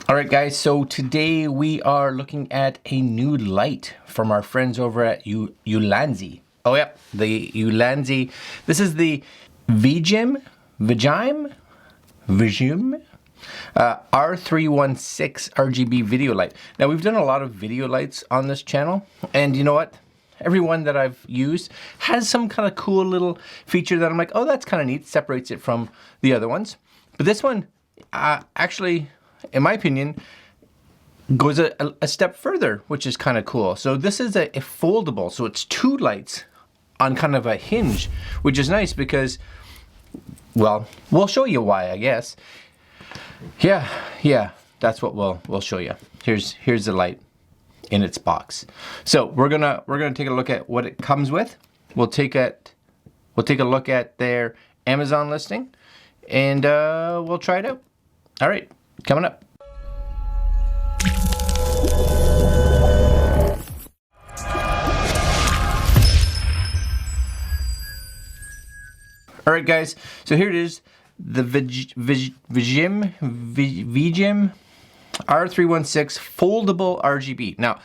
All right, guys, so today we are looking at a new light from our friends over at Ulanzi. Oh, yeah, the Ulanzi. This is the VIJIM R316 RGB video light. Now, we've done a lot of video lights on this channel, and you know what? Every one that I've used has some kind of cool little feature that I'm like, oh, that's kind of neat, separates it from the other ones. But this one, actually, in my opinion, goes a step further, which is kind of cool. So this is a foldable, so it's two lights on kind of a hinge, which is nice because, well, we'll show you why, I guess. Yeah, that's what we'll show you. Here's the light in its box. So we're gonna take a look at what it comes with. We'll take a look at their Amazon listing, and we'll try it out. All right. Coming up. All right, guys, so here it is, the VIJIM R316 foldable RGB. Now,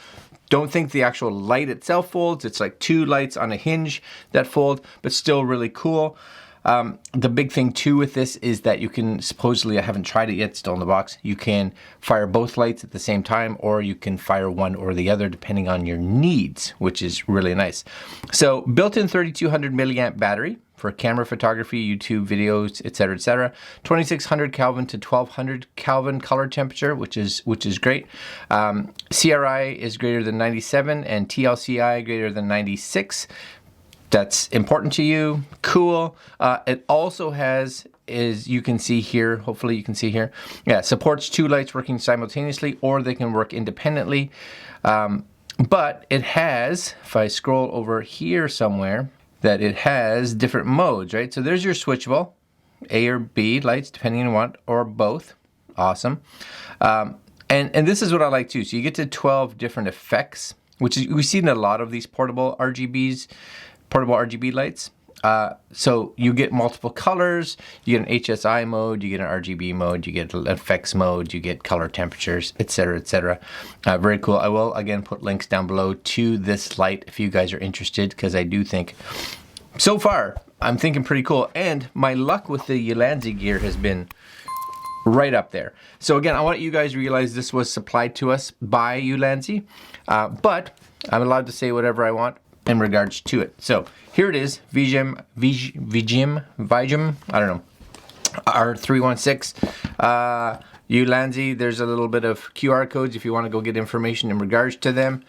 don't think the actual light itself folds. It's like two lights on a hinge that fold, but still really cool. The big thing too with this is that you can supposedly, I haven't tried it yet, still in the box, you can fire both lights at the same time, or you can fire one or the other depending on your needs, which is really nice. So built-in 3200 milliamp battery for camera photography, YouTube videos, etc., etc. 2600 Kelvin to 1200 Kelvin color temperature, which is great. CRI is greater than 97 and TLCI greater than 96. That's important to you. Cool. It also has, as you can see here, hopefully you can see here, yeah, supports two lights working simultaneously, or they can work independently. But it has, if I scroll over here somewhere, that it has different modes, right? So there's your switchable, A or B lights, depending on what, or both. Awesome. And this is what I like too. So you get to 12 different effects, which is, we've seen a lot of these portable RGB lights. So you get multiple colors, you get an HSI mode, you get an RGB mode, you get effects mode, you get color temperatures, etc., etc. Very cool. I will again put links down below to this light if you guys are interested, because I do think, so far, I'm thinking pretty cool. And my luck with the Ulanzi gear has been right up there. So again, I want you guys to realize this was supplied to us by Ulanzi, but I'm allowed to say whatever I want in regards to it. So here it is, VIJIM, I don't know, R316, Ulanzi. There's a little bit of QR codes if you want to go get information in regards to them.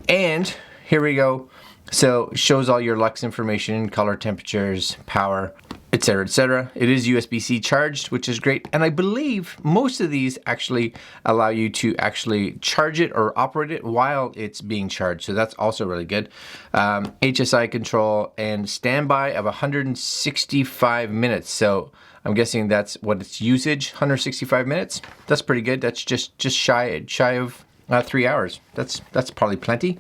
And here we go. So it shows all your lux information, color temperatures, power, etc., etc. It is USB-C charged, which is great. And I believe most of these actually allow you to actually charge it or operate it while it's being charged. So that's also really good. HSI control and standby of 165 minutes. So I'm guessing that's what its usage, 165 minutes. That's pretty good. That's just shy of 3 hours. That's probably plenty.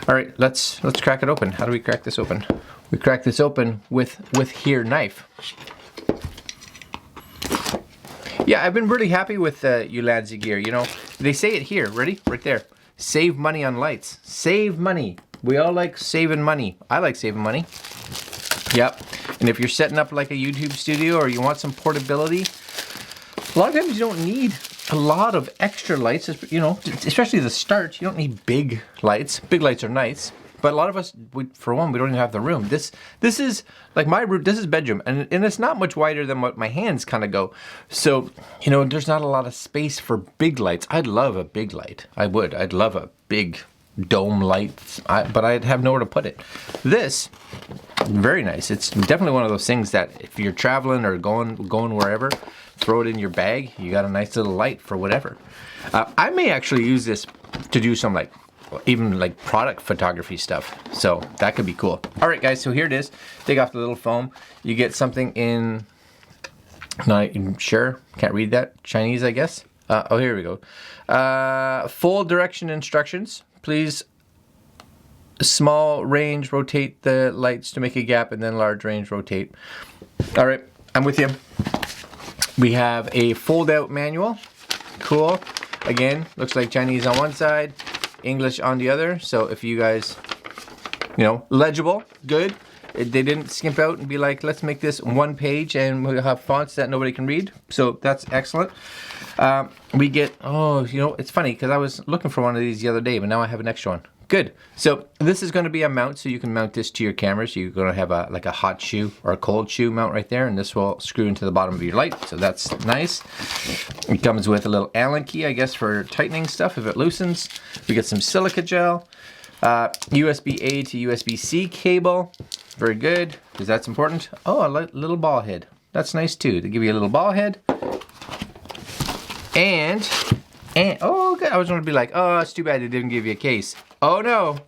All right, let's crack it open. How do we crack this open? We crack this open with here knife. Yeah, I've been really happy with the Ulanzi gear. You know, they say it here. Ready? Right there. Save money on lights. Save money. We all like saving money. I like saving money. Yep. And if you're setting up like a YouTube studio or you want some portability, a lot of times you don't need a lot of extra lights, you know, especially the start. You don't need big lights. Big lights are nice. But a lot of us, for one, we don't even have the room. This is like my room. This is bedroom, and it's not much wider than what my hands kind of go. So, you know, there's not a lot of space for big lights. I'd love a big light. I would. I'd love a big dome light, but I'd have nowhere to put it. This, very nice. It's definitely one of those things that if you're traveling or going wherever, throw it in your bag. You got a nice little light for whatever. I may actually use this to do some even like product photography stuff. So that could be cool. All right, guys, so here it is. Take off the little foam. You get something in, not sure, can't read that. Chinese, I guess. Oh, here we go. Full direction instructions. Please, small range, rotate the lights to make a gap, and then large range, rotate. All right, I'm with you. We have a fold-out manual. Cool. Again, looks like Chinese on one side, English on the other. So if you guys, you know, legible, good. They didn't skimp out and be like, let's make this one page and we'll have fonts that nobody can read. So that's excellent. We get, oh, you know, it's funny because I was looking for one of these the other day, but now I have an extra one. Good. So this is going to be a mount, so you can mount this to your camera. So you're going to have a like a hot shoe or a cold shoe mount right there, and this will screw into the bottom of your light. So that's nice. It comes with a little Allen key, I guess, for tightening stuff if it loosens. We get some silica gel, USB-A to USB-C cable. Very good, because that's important. Oh, a little ball head. That's nice too. They give you a little ball head. And oh, good. I was going to be like, oh, it's too bad they didn't give you a case. Oh no,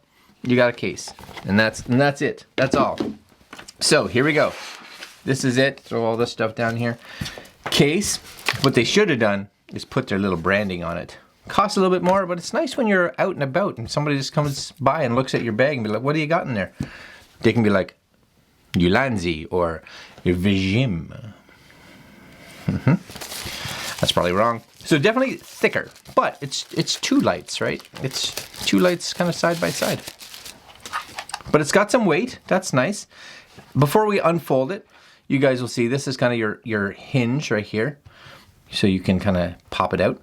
you got a case, and that's it. That's all. So here we go. This is it. Throw all this stuff down here. Case. What they should have done is put their little branding on it. Costs a little bit more, but it's nice when you're out and about and somebody just comes by and looks at your bag and be like, what do you got in there? They can be like, Ulanzi or VIJIM. That's probably wrong. So definitely thicker, but it's two lights, right? It's two lights kind of side by side. But it's got some weight, that's nice. Before we unfold it, you guys will see this is kind of your hinge right here. So you can kind of pop it out.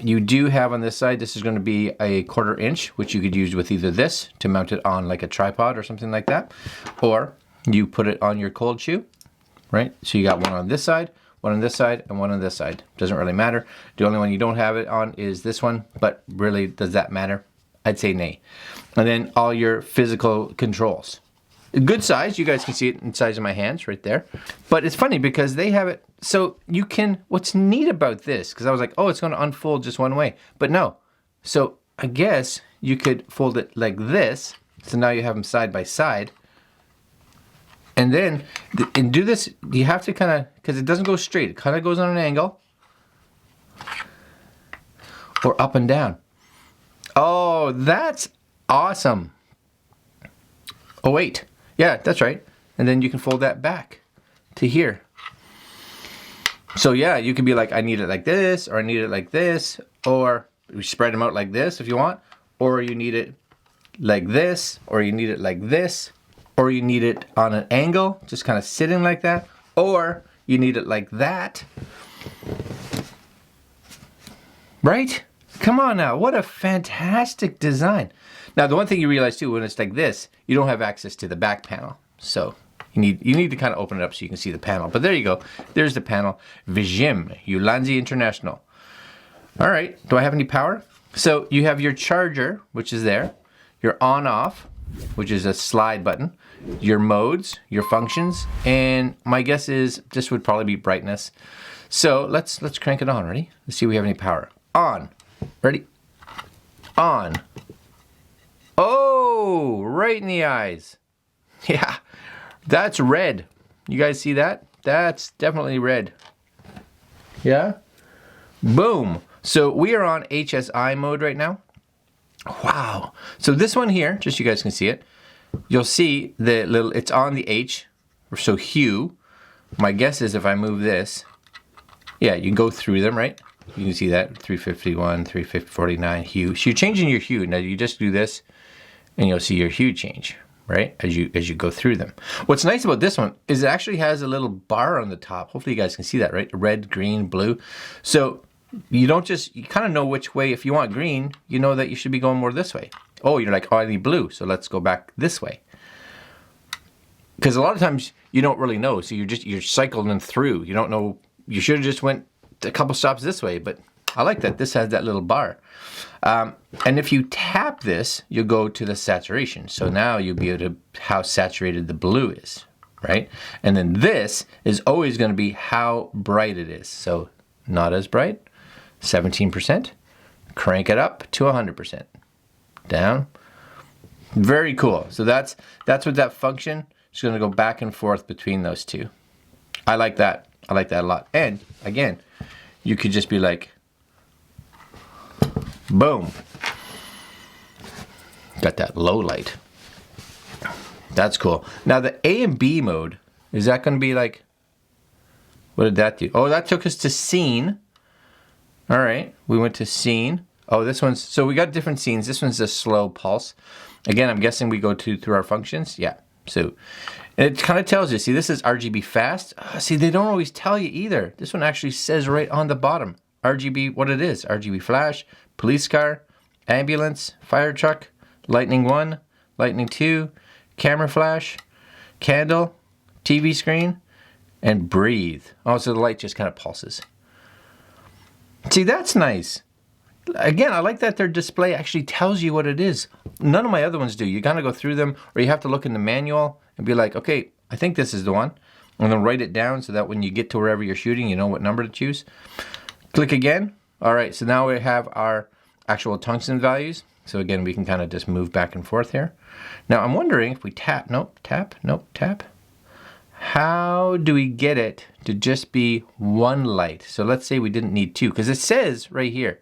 You do have on this side, this is going to be a 1/4 inch, which you could use with either this to mount it on like a tripod or something like that. Or you put it on your cold shoe, right? So you got one on this side, one on this side, and one on this side. Doesn't really matter. The only one you don't have it on is this one, but really, does that matter? I'd say nay. And then all your physical controls. Good size, you guys can see it in the size of my hands right there. But it's funny because they have it, so you can, what's neat about this, because I was like, oh, it's gonna unfold just one way, but no. So I guess you could fold it like this, so now you have them side by side. And then, and do this, you have to kind of, because it doesn't go straight, it kind of goes on an angle. Or up and down. Oh, that's awesome. Oh, wait. Yeah, that's right. And then you can fold that back to here. So yeah, you can be like, I need it like this, or I need it like this, or we spread them out like this if you want, or you need it like this, or you need it like this, or you need it on an angle, just kind of sitting like that, or you need it like that. Right? Come on now, what a fantastic design. Now, the one thing you realize too, when it's like this, you don't have access to the back panel. So you need to kind of open it up so you can see the panel. But there you go. There's the panel. VIJIM, Ulanzi International. All right, do I have any power? So you have your charger, which is there. Your on-off, which is a slide button. Your modes, your functions. And my guess is this would probably be brightness. So let's crank it on. Ready? Let's see if we have any power. On. Ready? On. Oh, right in the eyes. Yeah, that's red. You guys see that? That's definitely red. Yeah? Boom. So we are on HSI mode right now. Wow. So this one here, just so you guys can see it, you'll see the little, it's on the H, so hue. My guess is if I move this, yeah, you can go through them, right? You can see that, 351, 349 hue. So you're changing your hue. Now you just do this, and you'll see your hue change, right? As you go through them. What's nice about this one is it actually has a little bar on the top. Hopefully you guys can see that, right? Red, green, blue. So you don't just, you kind of know which way, if you want green, you know that you should be going more this way. Oh, you're like, oh, I need blue, so let's go back this way. Because a lot of times you don't really know, so you're cycling through. You don't know, you should have just went a couple stops this way, but I like that this has that little bar. And if you tap this, you'll go to the saturation. So now you'll be able to, how saturated the blue is, right? And then this is always going to be how bright it is. So not as bright, 17%, crank it up to 100%, down. Very cool. So that's what that function is going to go back and forth between those two. I like that. I like that a lot. And again, you could just be like, boom. Got that low light. That's cool. Now the A and B mode, is that going to be like, what did that do? Oh, that took us to scene. All right, we went to scene. Oh, this one's, so we got different scenes. This one's a slow pulse. Again, I'm guessing we go through our functions. Yeah, so it kind of tells you, see, this is RGB fast. See, they don't always tell you either. This one actually says right on the bottom, RGB, what it is. RGB flash, police car, ambulance, fire truck, lightning 1, lightning 2, camera flash, candle, TV screen, and breathe. Oh, so the light just kind of pulses. See, that's nice. Again, I like that their display actually tells you what it is. None of my other ones do. You gotta go through them, or you have to look in the manual and be like, okay, I think this is the one. And then write it down so that when you get to wherever you're shooting, you know what number to choose. Click again. All right, so now we have our actual tungsten values. So again, we can kind of just move back and forth here. Now I'm wondering if we tap, nope, tap, nope, tap. How do we get it to just be one light? So let's say we didn't need two, because it says right here,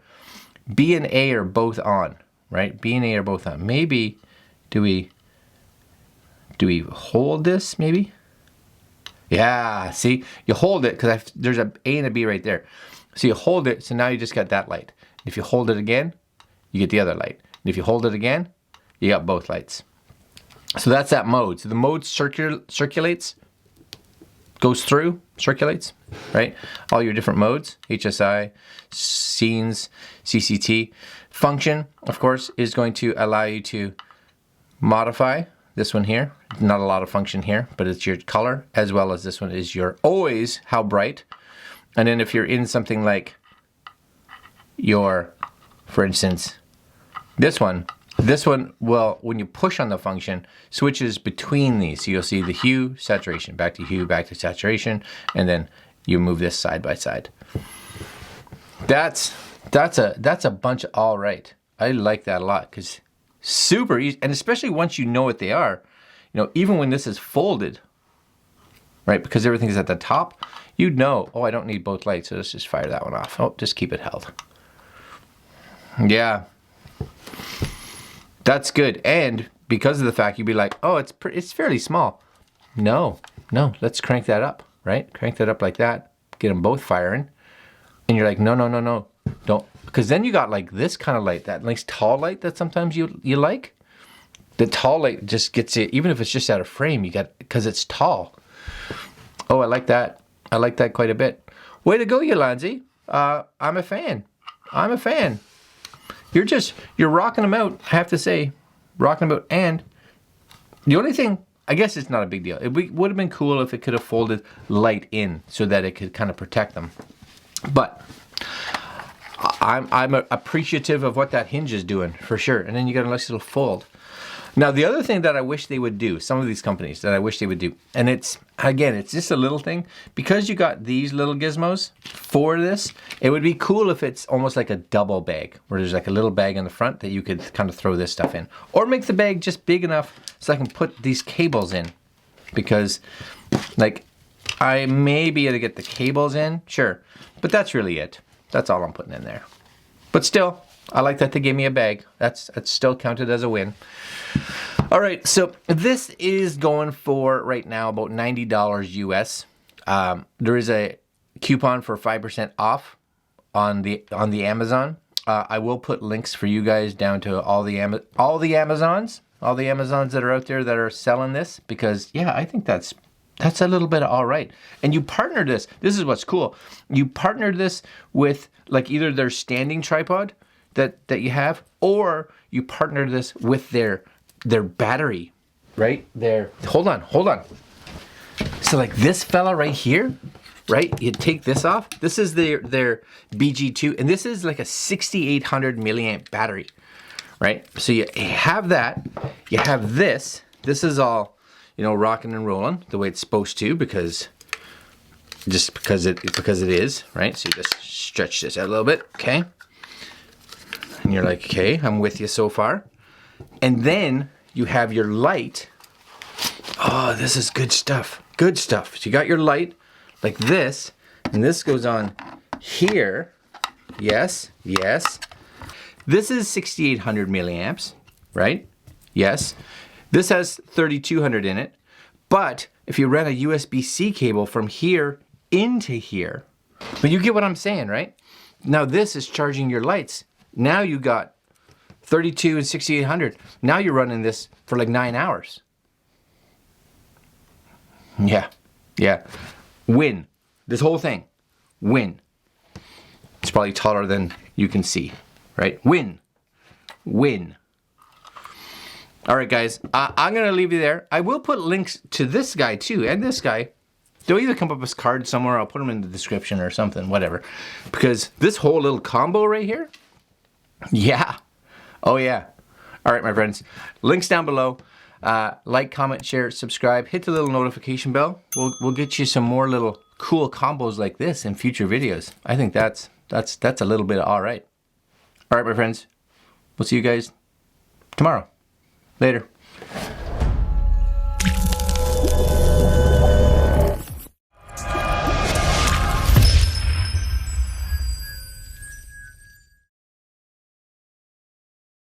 B and A are both on, right? B and A are both on. Maybe, do we hold this maybe? Yeah, see, you hold it because there's a A and a B right there. So you hold it, so now you just got that light. If you hold it again, you get the other light. And if you hold it again, you got both lights. So that's that mode. So the mode circulates, goes through, circulates, right? All your different modes, HSI, scenes, CCT. Function, of course, is going to allow you to modify this one here. Not a lot of function here, but it's your color, as well as this one is your always how bright. And then if you're in something like your, for instance, this one will, when you push on the function, switches between these. So you'll see the hue, saturation, back to hue, back to saturation, and then you move this side by side. That's a bunch of all right. I like that a lot because super easy, and especially once you know what they are, you know, even when this is folded, right, because everything's at the top, you'd know, oh, I don't need both lights, so let's just fire that one off. Oh, just keep it held. Yeah. That's good. And because of the fact you'd be like, oh, it's fairly small. No, let's crank that up, right? Crank that up like that, get them both firing. And you're like, no, don't. Because then you got like this kind of light, that nice tall light that sometimes you like. The tall light just gets it, even if it's just out of frame, you got, because it's tall. Oh, I like that. I like that quite a bit. Way to go, Ulanzi. I'm a fan. I'm a fan. You're rocking them out, I have to say. Rocking them out. And the only thing, I guess it's not a big deal. It would have been cool if it could have folded light in so that it could kind of protect them. But I'm appreciative of what that hinge is doing, for sure. And then you got a nice little fold. Now, the other thing that I wish they would do, some of these companies that I wish they would do, and it's, again, it's just a little thing, because you got these little gizmos for this, it would be cool if it's almost like a double bag, where there's like a little bag in the front that you could kind of throw this stuff in. Or make the bag just big enough so I can put these cables in. Because, like, I may be able to get the cables in, sure, but that's really it. That's all I'm putting in there. But still, I like that they gave me a bag. That's still counted as a win. All right, so this is going for right now about $90 US. There is a coupon for 5% off on the Amazon. I will put links for you guys down to all the Amazons that are out there that are selling this, because yeah, I think that's a little bit of all right. And you partner this. This is what's cool. You partnered this with like either their standing tripod that you have, or you partner this with their battery, right? Hold on. So like this fella right here, right? You take this off. This is their BG2, and this is like a 6,800 milliamp battery, right? So you have that. You have this. This is all, you know, rocking and rolling the way it's supposed to, because it is, right? So you just stretch this out a little bit, okay? And you're like, okay, I'm with you so far. And then you have your light. Oh, this is good stuff. Good stuff. So you got your light like this, and this goes on here. Yes. This is 6,800 milliamps, right? Yes. This has 3,200 in it. But if you run a USB-C cable from here into here, but you get what I'm saying, right? now this is charging your lights. Now you got 32 and 6800. Now you're running this for like 9 hours. Yeah, yeah. Win. This whole thing. Win. It's probably taller than you can see, right? Win. Win. All right, guys, I'm going to leave you there. I will put links to this guy too, and this guy. They'll either come up as cards somewhere, I'll put them in the description or something, whatever. Because this whole little combo right here, yeah. Oh yeah. All right, my friends, links down below. Like, comment, share, subscribe, hit the little notification bell. We'll get you some more little cool combos like this in future videos. I think that's a little bit all right. All right, my friends, we'll see you guys tomorrow. Later.